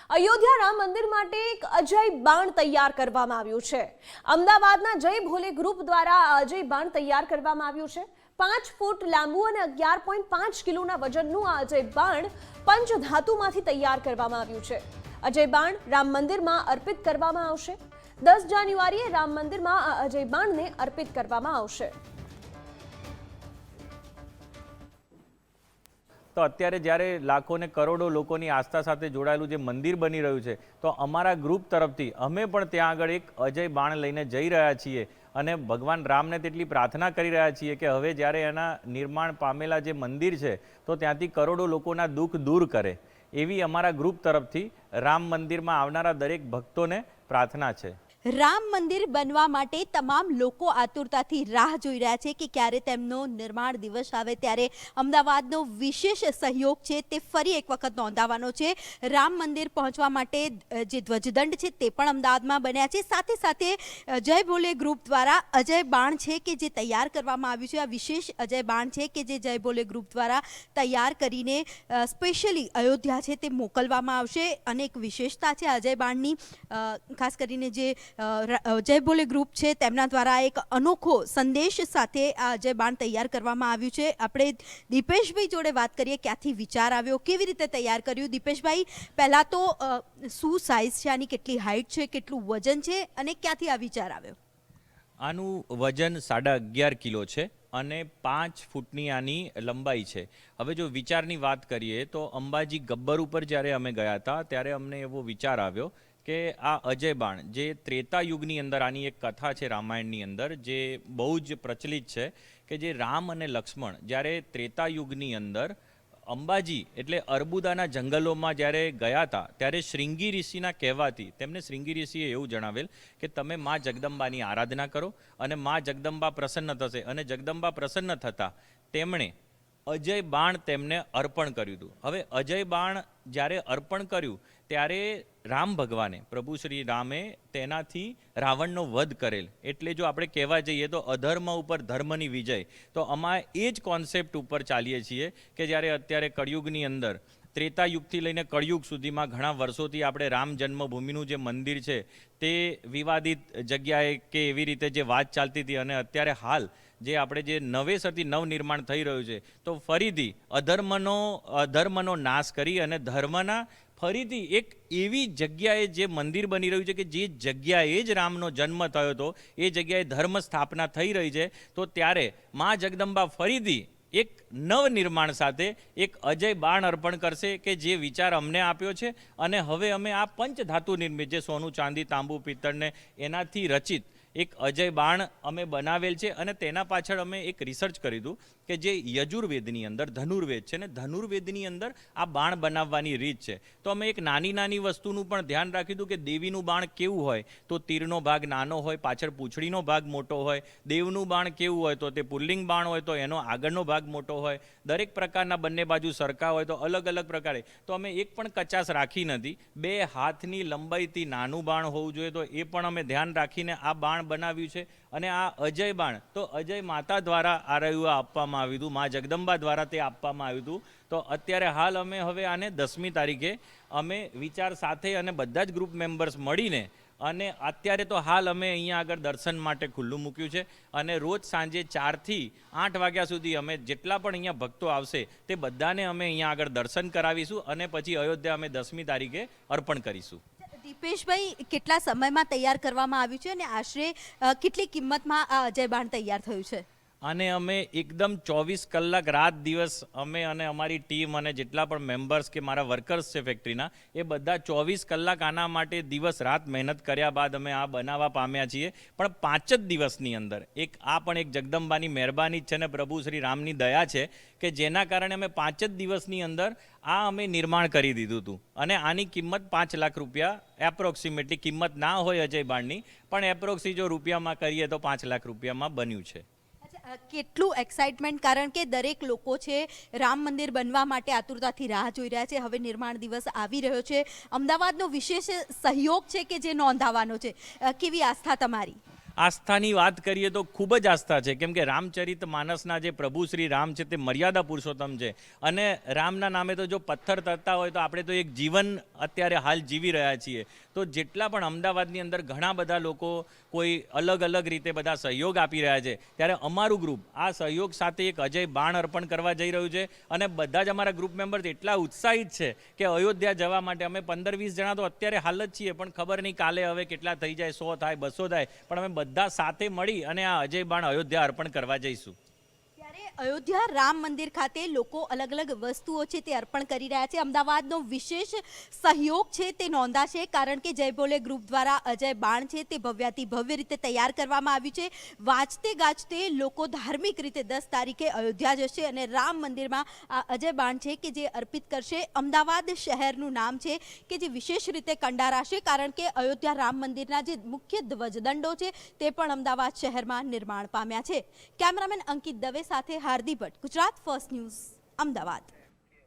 અયોધ્યા રામ મંદિર માટે એક અજય બાણ તૈયાર કરવામાં આવ્યું છે। અમદાવાદના જય ભોલે ગ્રુપ દ્વારા આ અજય બાણ તૈયાર કરવામાં આવ્યું છે। 5 ફૂટ લાંબુ અને 11.5 કિલોના વજનનું આ અજય બાણ પંચધાતુમાંથી તૈયાર કરવામાં આવ્યું છે। અજય બાણ રામ મંદિરમાં અર્પિત કરવામાં આવશે। 10 જાન્યુઆરીએ રામ મંદિરમાં આ અજય બાણને અર્પિત કરવામાં આવશે। તો અત્યારે જ્યારે લાખો ને કરોડો લોકોની આસ્થા સાથે જોડાયેલું જે મંદિર બની રહ્યું છે, તો અમારા ગ્રુપ તરફથી અમે પણ ત્યાં આગળ એક અજય બાણ લઈને જઈ રહ્યા છીએ અને ભગવાન રામને તેટલી પ્રાર્થના કરી રહ્યા છીએ કે હવે જ્યારે એના નિર્માણ પામેલા જે મંદિર છે તો ત્યાંથી કરોડો લોકોના દુઃખ દૂર કરે, એવી અમારા ગ્રુપ તરફથી રામ મંદિરમાં આવનારા દરેક ભક્તોને પ્રાર્થના છે। રામ મંદિર બનવા માટે તમામ લોકો આતુરતાથી રાહ જોઈ રહ્યા છે કે ક્યારે તેમનો નિર્માણ દિવસ આવે ત્યારે અમદાવાદનો વિશેષ સહયોગ છે તે ફરી એક વખત નોંધાવવાનો છે। રામ મંદિર પહોંચવા માટે જે ધ્વજદંડ છે તે પણ અમદાવાદમાં બન્યા છે। સાથે સાથે જય ભોલે ગ્રુપ દ્વારા અજય બાણ છે કે જે તૈયાર કરવામાં આવ્યું છે, આ વિશેષ અજય બાણ છે કે જે જય ભોલે ગ્રુપ દ્વારા તૈયાર કરીને સ્પેશિયલી અયોધ્યા છે તે મોકલવામાં આવશે। અને એક વિશેષતા છે અજય બાણની, ખાસ કરીને જે જય ભોલે ગ્રુપ છે તેમના દ્વારા એક અનોખો સંદેશ સાથે આ અજય બાણ તૈયાર કરવામાં આવ્યું છે। આપણે દીપેશભાઈ જોડે વાત કરીએ, ક્યાંથી વિચાર આવ્યો, કેવી રીતે તૈયાર કર્યું? દીપેશભાઈ, પહેલાં તો શું સાઇઝ છે આની, કેટલી હાઇટ છે, કેટલું વજન છે અને ક્યાંથી આ વિચાર આવ્યો? આનું વજન 11.5 કિલો છે અને 5 ફૂટની આની લંબાઈ છે। હવે જો વિચારની વાત કરીએ તો અંબાજી ગબ્બર ઉપર જ્યારે અમે ગયા હતા ત્યારે અમને એવો વિચાર આવ્યો કે આ અજય બાણ જે ત્રેતા યુગની અંદર, આની એક કથા છે રામાયણની અંદર જે બહુ જ પ્રચલિત છે કે જે રામ અને લક્ષ્મણ જ્યારે ત્રેતા યુગની અંદર અંબાજી એટલે અર્બુદાના જંગલોમાં જ્યારે ગયા હતા ત્યારે શ્રીંગી ઋષિના કહેવાથી તેમને શ્રીંગી ઋષિએ એવું જણાવેલ કે તમે મા જગદંબાની આરાધના કરો અને મા જગદંબા પ્રસન્ન થશે, અને જગદંબા પ્રસન્ન થતાં તેમણે અજય બાણ તેમને અર્પણ કર્યું હતું। હવે અજય બાણ જ્યારે અર્પણ કર્યું ત્યારે રામ ભગવાને, પ્રભુ શ્રી રામે તેનાથી રાવણનો વધ કરેલ, એટલે જો આપણે કહેવા જઈએ તો અધર્મ ઉપર ધર્મની વિજય। તો અમારે એ જ કોન્સેપ્ટ ઉપર ચાલીએ છીએ કે જ્યારે અત્યારે કળિયુગની અંદર ત્રેતા યુગથી લઈને કળિયુગ સુધીમાં ઘણા વર્ષોથી આપણે રામ જન્મભૂમિનું જે મંદિર છે તે વિવાદિત જગ્યાએ કે એવી રીતે જે વાત ચાલતી હતી, અને અત્યારે હાલ જે આપણે જે નવેસરથી નવનિર્માણ થઈ રહ્યું છે તો ફરીથી અધર્મનો નાશ કરી અને ધર્મના ફરીથી એક એવી જગ્યાએ જે મંદિર બની રહ્યું છે કે જે જગ્યાએ જ રામનો જન્મ થયો હતો એ જગ્યાએ ધર્મ સ્થાપના થઈ રહી છે, તો ત્યારે મા જગદંબા ફરીથી એક નવનિર્માણ સાથે એક અજય બાણ અર્પણ કરશે કે જે વિચાર અમને આપ્યો છે। અને હવે અમે આ પંચધાતુ નિર્મિત જે સોનું, ચાંદી, તાંબુ, પિત્તળને એનાથી રચિત એક અજય બાણ અમે બનાવેલ છે। અને તેના પાછળ અમે એક રિસર્ચ કર્યું કે જે યજુર્વેદની અંદર ધનુર્વેદ છે ને ધનુર્વેદની અંદર આ બાણ બનાવવાની રીત છે, તો અમે એક નાની નાની વસ્તુનું પણ ધ્યાન રાખ્યું હતું કે દેવીનું બાણ કેવું હોય તો તીરનો ભાગ નાનો હોય, પાછળ પૂંછડીનો ભાગ મોટો હોય, દેવનું બાણ કેવું હોય તો તે પુલ્લિંગ બાણ હોય તો એનો આગળનો ભાગ મોટો હોય, દરેક પ્રકારના બંને બાજુ સરખા હોય તો અલગ અલગ પ્રકારે। તો અમે એક પણ કચાશ રાખી નથી। 2 હાથની લંબાઈથી નાનું બાણ હોવું જોઈએ તો એ પણ અમે ધ્યાન રાખીને આ બાણ બનાવ્યું છે। અને આ અજય બાણ તો અજય માતા દ્વારા આ રહ્યું આપવામાં આવ્યું હતું, મા જગદંબા દ્વારા તે આપવામાં આવ્યું હતું। તો અત્યારે હાલ અમે હવે આને 10મી તારીખે અમે વિચાર સાથે અને બધા જ ગ્રુપ મેમ્બર્સ મળીને અને અત્યારે તો હાલ અમે અહીંયા આગળ દર્શન માટે ખુલ્લું મૂક્યું છે અને રોજ સાંજે 4 થી 8 વાગ્યા સુધી અમે જેટલા પણ અહીંયા ભક્તો આવશે તે બધાને અમે અહીંયા આગળ દર્શન કરાવીશું અને પછી અયોધ્યા અમે 10મી તારીખે અર્પણ કરીશું। દીપેશભાઈ, કેટલા સમયમાં તૈયાર કરવામાં આવ્યું છે અને આશરે કેટલી કિંમતમાં આ અજય બાણ તૈયાર થયું છે? આને અમે એકદમ 24 કલાક રાત દિવસ અમે અને અમારી ટીમ અને જેટલા પણ મેમ્બર્સ કે મારા વર્કર્સ છે ફેક્ટરીના એ બધા 24 કલાક આના માટે દિવસ રાત મહેનત કર્યા બાદ અમે આ બનાવવા પામ્યા છીએ। પણ 5 જ દિવસની અંદર આ પણ એક જગદંબાની મહેરબાની જ છે ને પ્રભુ શ્રી રામની દયા છે કે જેના કારણે અમે 5 જ દિવસની અંદર આ અમે નિર્માણ કરી દીધું હતું। અને આની કિંમત 5 લાખ રૂપિયા એપ્રોક્સિમેટલી, કિંમત ના હોય અજય બાણની પણ એપ્રોક્સી જો રૂપિયામાં કરીએ તો 5 લાખ રૂપિયામાં બન્યું છે। કેટલું એક્સાઇટમેન્ટ, કારણ કે દરેક લોકો છે રામ મંદિર બનવા માટે આતુરતાથી રાહ જોઈ રહ્યા છે। હવે નિર્માણ દિવસ આવી રહ્યો છે, અમદાવાદનો વિશેષ સહયોગ છે કે જે નોંધાવવાનો છે, કેવી આસ્થા તમારી? આસ્થાની વાત કરીએ તો ખૂબ જ આસ્થા છે, કેમ કે રામચરિત માનસના જે પ્રભુ શ્રી રામ છે તે મર્યાદા પુરુષોત્તમ છે, અને રામના નામે તો જો પથ્થર તરતા હોય તો આપણે તો એક જીવન અત્યારે હાલ જીવી રહ્યા છીએ. તો જેટલા પણ અમદાવાદની અંદર ઘણા બધા લોકો કોઈ અલગ અલગ રીતે બધા સહયોગ આપી રહ્યા છે, ત્યારે અમારું ગ્રુપ આ સહયોગ સાથે એક અજય બાણ અર્પણ કરવા જઈ રહ્યું છે. અને બધા જ અમારા ગ્રુપ મેમ્બર્સ એટલા ઉત્સાહિત છે કે અયોધ્યા જવા માટે અમે 15-20 જણા તો અત્યારે હાલ જ છીએ, પણ ખબર નહીં કાલે હવે કેટલા થઈ જાય, 100 થાય, 200 થાય, પણ અમે બધા સાથે મળી અને આ અજય બાણ અયોધ્યા અર્પણ કરવા જઈશું. ત્યારે અયોધ્યા રામ મંદિર ખાતે લોકો અલગ અલગ વસ્તુઓ છે તે અર્પણ કરી રહ્યા છે. અમદાવાદનો વિશેષ સહયોગ છે તે નોંધાશે, કારણ કે જય ભોલે ગ્રુપ દ્વારા અજય બાણ છે તે ભવ્યાથી ભવ્ય રીતે તૈયાર કરવામાં આવ્યું છે. વાંચતે ગાજતે લોકો ધાર્મિક રીતે 10 તારીખે અયોધ્યા જશે અને રામ મંદિરમાં આ અજય બાણ છે કે જે અર્પિત કરશે. અમદાવાદ શહેરનું નામ છે કે જે વિશેષ રીતે કંડારાશે, કારણ કે અયોધ્યા રામ મંદિરના જે મુખ્ય ધ્વજદંડો છે તે પણ અમદાવાદ શહેરમાં નિર્માણ પામ્યા છે. કેમેરામેન અંકિત દવે સાથે હાર્દી ભટ્ટ, ગુજરાત ફર્સ્ટ ન્યૂઝ, અમદાવાદ.